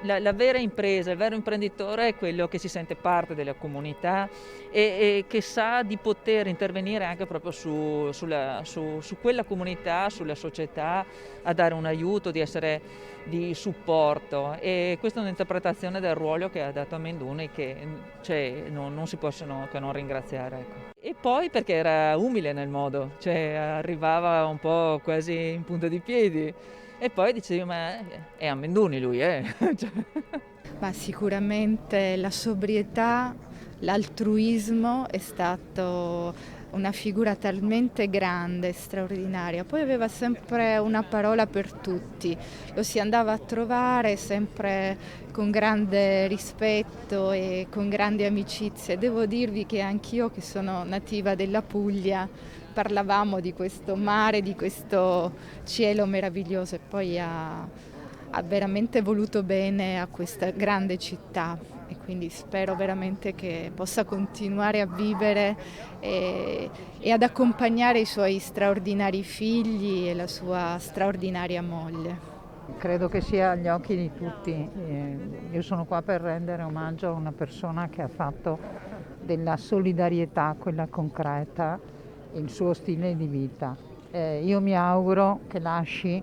La vera impresa, il vero imprenditore è quello che si sente parte della comunità e che sa di poter intervenire anche proprio su quella comunità, sulla società, a dare un aiuto, di essere di supporto. E questa è un'interpretazione del ruolo che ha dato Amenduni che cioè, non si possono che non ringraziare. Ecco. E poi perché era umile nel modo, cioè arrivava un po' quasi in punta di piedi. E poi dicevi, ma è Amenduni lui, eh? Cioè, Ma sicuramente la sobrietà, l'altruismo è stato una figura talmente grande, straordinaria. Poi aveva sempre una parola per tutti, lo si andava a trovare sempre con grande rispetto e con grande amicizia. Devo dirvi che anch'io, che sono nativa della Puglia, parlavamo di questo mare, di questo cielo meraviglioso e poi ha veramente voluto bene a questa grande città e quindi spero veramente che possa continuare a vivere e ad accompagnare i suoi straordinari figli e la sua straordinaria moglie. Credo che sia agli occhi di tutti. Io sono qua per rendere omaggio a una persona che ha fatto della solidarietà, quella concreta, il suo stile di vita. Io mi auguro che lasci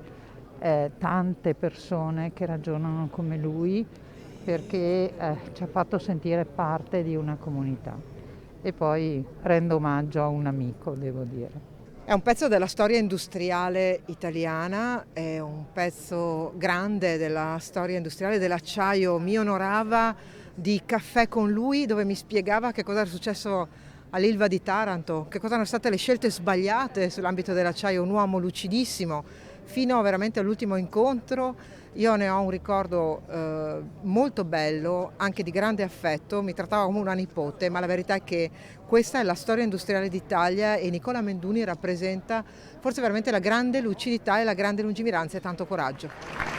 tante persone che ragionano come lui perché ci ha fatto sentire parte di una comunità. E poi rendo omaggio a un amico, devo dire. È un pezzo della storia industriale italiana, è un pezzo grande della storia industriale dell'acciaio. Mi onorava di caffè con lui dove mi spiegava che cosa era successo all'Ilva di Taranto, che cosa erano state le scelte sbagliate sull'ambito dell'acciaio, un uomo lucidissimo fino veramente all'ultimo incontro. Io ne ho un ricordo molto bello, anche di grande affetto, mi trattava come una nipote, ma la verità è che questa è la storia industriale d'Italia e Nicola Amenduni rappresenta forse veramente la grande lucidità e la grande lungimiranza e tanto coraggio.